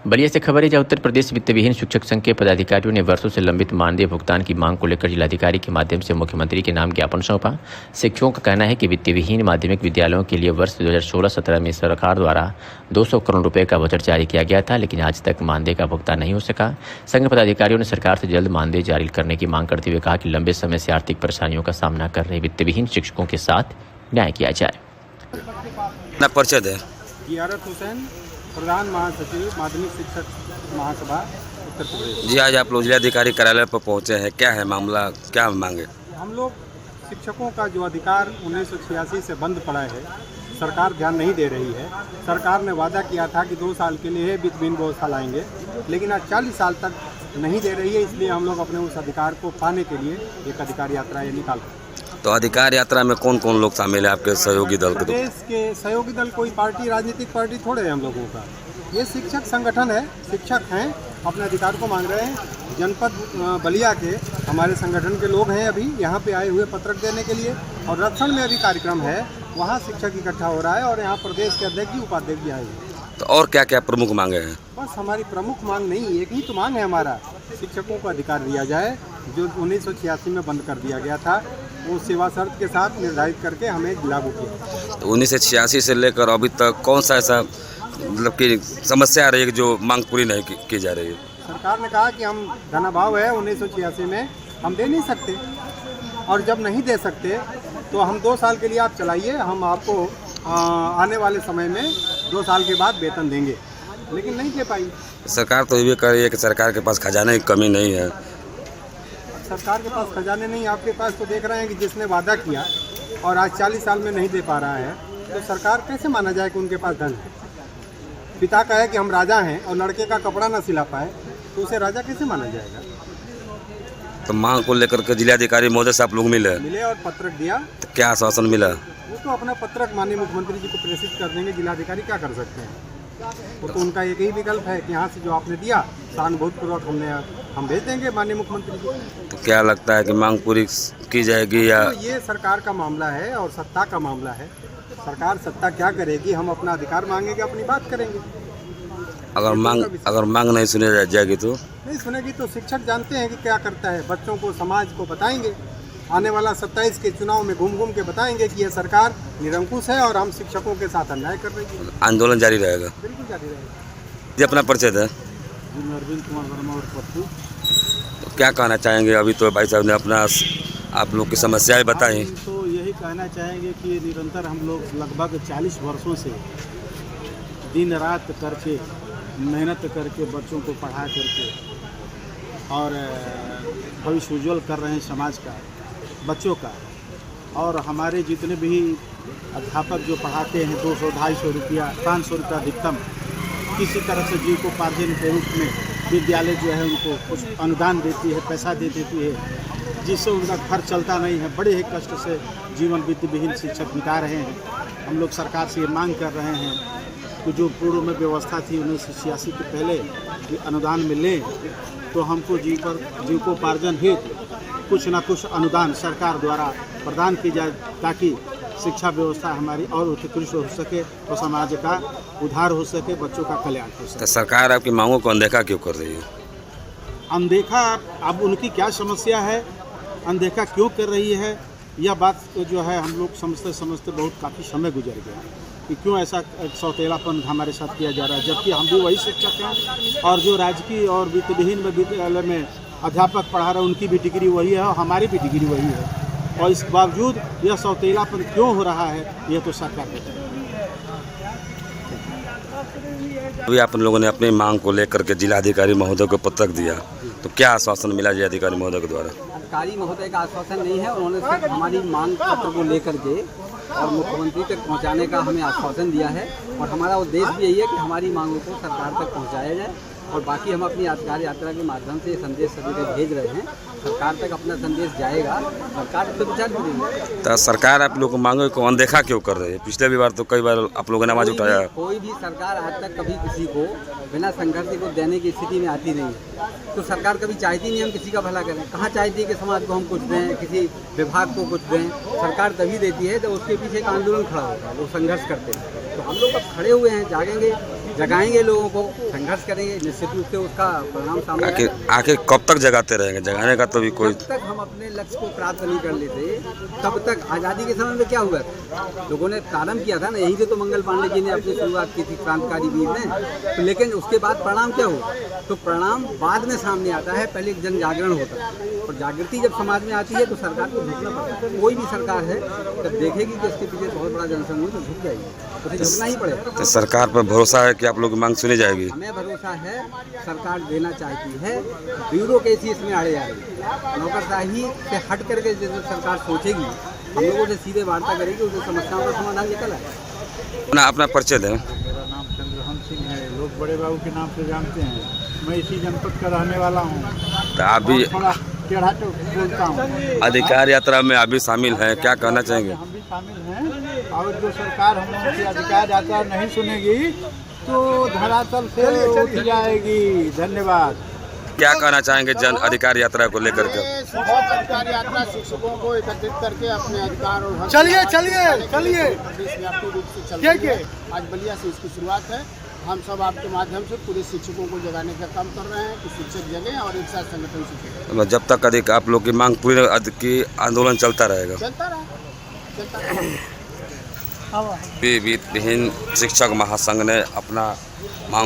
बलिया से खबर है जहां उत्तर प्रदेश वित्त विहीन शिक्षक संघ के पदाधिकारियों ने वर्षों से लंबित मानदेय भुगतान की मांग को लेकर जिलाधिकारी के माध्यम से मुख्यमंत्री के नाम ज्ञापन सौंपा। शिक्षकों का कहना है कि वित्त विहीन माध्यमिक विद्यालयों के लिए वर्ष 2016-17 में सरकार द्वारा 200 करोड़ रुपए का बजट जारी किया गया था, लेकिन आज तक मानदेय का भुगतान नहीं हो सका। संघ पदाधिकारियों ने सरकार से जल्द मानदेय जारी करने की मांग करते हुए कहा कि लंबे समय से आर्थिक परेशानियों का सामना कर रहे वित्त विहीन शिक्षकों के साथ न्याय किया जाए। परिषद है गियारत हुसैन, प्रधान महासचिव माध्यमिक शिक्षक महासभा उत्तर प्रदेश। जी, आज आप लोग जिलाधिकारी कार्यालय पर पहुंचे हैं, क्या है मामला, क्या मांगे? हम लोग शिक्षकों का जो अधिकार 1986 से बंद पड़ा है, सरकार ध्यान नहीं दे रही है। सरकार ने वादा किया था कि 2 साल के लिए वित्त विहीन व्यवस्था लाएंगे, लेकिन आज 40 साल तक नहीं दे रही है। इसलिए हम लोग अपने उस अधिकार को पाने के लिए एक अधिकार यात्रा ये निकाल रहे हैं। तो अधिकार यात्रा में कौन कौन लोग शामिल है आपके सहयोगी दल के? प्रदेश के सहयोगी दल कोई पार्टी, राजनीतिक पार्टी थोड़े है हम लोगों का। ये शिक्षक संगठन है, शिक्षक हैं, अपने अधिकार को मांग रहे हैं। जनपद बलिया के हमारे संगठन के लोग हैं अभी यहाँ पे आए हुए पत्रक देने के लिए, और रक्षण में अभी कार्यक्रम है, वहाँ शिक्षक इकट्ठा हो रहा है और यहाँ प्रदेश के अध्यक्ष जी, उपाध्यक्ष भी आए हैं। तो और क्या क्या प्रमुख मांगे हैं? बस हमारी प्रमुख मांग नहीं, एक ही तो मांग है हमारा, शिक्षकों को अधिकार दिया जाए जो 1986 में बंद कर दिया गया था। वो सेवा शर्त के साथ निर्धारित करके हमें लागू किया। तो 1986 से लेकर अभी तक कौन सा ऐसा मतलब कि समस्या आ रही है जो मांग पूरी नहीं की जा रही है? सरकार ने कहा कि हम धनाभाव है 1986 में, हम दे नहीं सकते, और जब नहीं दे सकते तो हम 2 साल के लिए आप चलाइए, हम आपको आने वाले समय में 2 साल के बाद वेतन देंगे, लेकिन नहीं दे पाई। सरकार तो ये भी कह रही है कि सरकार के पास खजाने की कमी नहीं है। सरकार के पास खजाने नहीं, आपके पास तो देख रहे हैं कि जिसने वादा किया और आज 40 साल में नहीं दे पा रहा है, तो सरकार कैसे माना जाए कि उनके पास धन है? पिता का है कि हम राजा हैं और लड़के का कपड़ा ना सिला पाए तो उसे राजा कैसे माना जाएगा? तो मांग को लेकर के जिलाधिकारी महोदय से आप लोग मिले और पत्रक दिया। तो क्या आश्वासन मिला? वो तो अपना पत्रक माननीय मुख्यमंत्री जी को प्रेषित कर देंगे। जिलाधिकारी क्या कर सकते हैं? वो तो उनका एक ही विकल्प है कि यहाँ से जो आपने दिया सहानुभूतिपूर्वक हम भेज देंगे माननीय मुख्यमंत्री जी। तो क्या लगता है कि मांग पूरी की जाएगी या? तो ये सरकार का मामला है और सत्ता का मामला है। सरकार सत्ता क्या करेगी, हम अपना अधिकार मांगेंगे, अपनी बात करेंगे। अगर मांग नहीं सुनी जाएगी तो नहीं सुनेगी तो शिक्षक जानते हैं कि क्या करता है, बच्चों को, समाज को बताएंगे। आने वाला 27 के चुनाव में घूम घूम के बताएंगे कि यह सरकार निरंकुश है और हम शिक्षकों के साथ अन्याय कर रही है। आंदोलन जारी रहेगा? बिल्कुल जारी रहेगा। जी, अपना परिचय है? अरविंद कुमार वर्मा और पप्पू। तो क्या कहना चाहेंगे? अभी तो भाई साहब ने अपना आप लोग की समस्याएं बताई। तो यही कहना चाहेंगे कि निरंतर हम लोग लगभग 40 वर्षों से दिन रात करके मेहनत करके बच्चों को पढ़ा करके और भविष्य उज्ज्वल कर रहे हैं समाज का, बच्चों का। और हमारे जितने भी अध्यापक जो पढ़ाते हैं 200-250 रुपया, 500 रुपया अधिकतम, किसी तरह से जीविकोपार्जन के रूप में विद्यालय जो है उनको कुछ अनुदान देती है, पैसा दे देती है, जिससे उनका घर चलता नहीं है। बड़े ही कष्ट से जीवन वित्त विहीन शिक्षक बिता रहे हैं। हम लोग सरकार से ये मांग कर रहे हैं कि जो पूर्व में व्यवस्था थी 1986 के पहले कि अनुदान मिले, तो हमको जीविकोपार्जन हेतु कुछ ना कुछ अनुदान सरकार द्वारा प्रदान की जाए, ताकि शिक्षा व्यवस्था हमारी और उत्कृष्ट हो सके और समाज का उद्धार हो सके, बच्चों का कल्याण हो सके। तो सरकार आपकी मांगों को अनदेखा क्यों कर रही है? अनदेखा, अब उनकी क्या समस्या है, अनदेखा क्यों कर रही है, यह बात जो है हम लोग समझते समझते बहुत काफ़ी समय गुजर गया कि क्यों ऐसा सौतेलापन हमारे साथ किया जा रहा है, जबकि हम भी वही शिक्षक हैं और जो राजकीय और वित्त विहीन विद्यालय में अध्यापक पढ़ा रहे हैं उनकी भी डिग्री वही है और हमारी भी डिग्री वही है, और इस बावजूद यह सौतेलापन क्यों हो रहा है, यह तो सरकार बताए। अभी आप लोगों ने अपनी मांग को लेकर के जिलाधिकारी महोदय को पत्रक दिया, तो क्या आश्वासन मिला जिलाधिकारी महोदय के द्वारा? अधिकारी महोदय का आश्वासन नहीं है, उन्होंने सिर्फ हमारी मांग पत्र को लेकर के और मुख्यमंत्री तक पहुंचाने का हमें आश्वासन दिया है, और हमारा उद्देश्य भी यही है कि हमारी मांगों को सरकार तक पहुंचाया जाए। और बाकी हम अपनी अधिकार यात्रा के माध्यम से संदेश सभी तक भेज रहे हैं, सरकार तक अपना संदेश जाएगा, सरकार उस पर विचार करेगी। तो सरकार आप लोगों को मांगों को अनदेखा क्यों कर रही है? पिछले भी बार तो कई बार आप लोगों ने आवाज उठाया। कोई भी सरकार आज तक कभी किसी को बिना संघर्ष को देने की स्थिति में आती नहीं है। तो सरकार कभी चाहती नहीं हम किसी का भला करें। कहाँ चाहती है कि समाज को हम कुछ दें, किसी विभाग को कुछ दें? सरकार तभी देती है जब उसके पीछे एक आंदोलन खड़ा होता है, वो संघर्ष करते हैं। तो हम लोग अब खड़े हुए हैं, जागेंगे। जगाएंगे लोगों को, संघर्ष करेंगे, निश्चित रूप से उसका परिणाम सामने आखिर आएगा। आखिर कब तक जगाते रहेंगे? जगाने का तो भी कोई जब तक हम अपने लक्ष्य को प्राप्त नहीं कर लेते तब तक। आज़ादी के समय में क्या हुआ, लोगों ने प्रारंभ किया था ना, यहीं से तो मंगल पांडे जी ने अपनी शुरुआत की थी, क्रांतिकारी वीर ने। तो लेकिन उसके बाद परिणाम क्या हुआ, तो परिणाम बाद में सामने आता है, पहले एक जन जागरण होता है, और जागृति जब समाज में आती है तो सरकार को झुकना पड़ता है। कोई भी सरकार है जब देखेगी कि उसके पीछे बहुत बड़ा जनसमूह तो झुक जाएगी, उसे झुकना ही पड़ेगा। तो सरकार पर भरोसा है कि आप लोगों की मांग सुनी जाएगी? हमें भरोसा है, सरकार देना चाहती है, ब्यूरोक्रेसी इसमें आड़े आ रही, नौकरशाही से हट करके जैसे सरकार सोचेगी, हम लोगों से सीधे वार्ता करेगी, उसे समस्याओं का समाधान निकल आए। अपना परिचय दें। मेरा नाम चंद्रहन सिंह है, लोग बड़े बाबू के नाम से जानते हैं। मैं इसी जनपद का रहने वाला हूँ। तो आप भी थोड़ा टेढ़ा तो बोलता हूँ। अधिकार यात्रा में आप भी शामिल हैं, क्या कहना चाहेंगे? हम भी शामिल हैं, और जो सरकार हम लोगों की अधिकार यात्रा नहीं सुनेगी तो धरातल से उठ जाएगी। धन्यवाद। क्या कहना चाहेंगे जन अधिकार यात्रा को लेकर के? अधिकार यात्रा शिक्षकों को एकत्रित करके अपने अधिकार और हक चलिए देशव्यापी रूप से चल रही है। आज बलिया से इसकी शुरुआत है। हम सब आपके माध्यम से पूरे शिक्षकों को जगाने का काम कर रहे हैं कि शिक्षक जगें और एक साथ संगठन से जब तक अधिक आप लोग की मांग पूरी की आंदोलन चलता रहेगा। चलता रहा। वित्तहीन शिक्षक महासंघ ने अपना मांग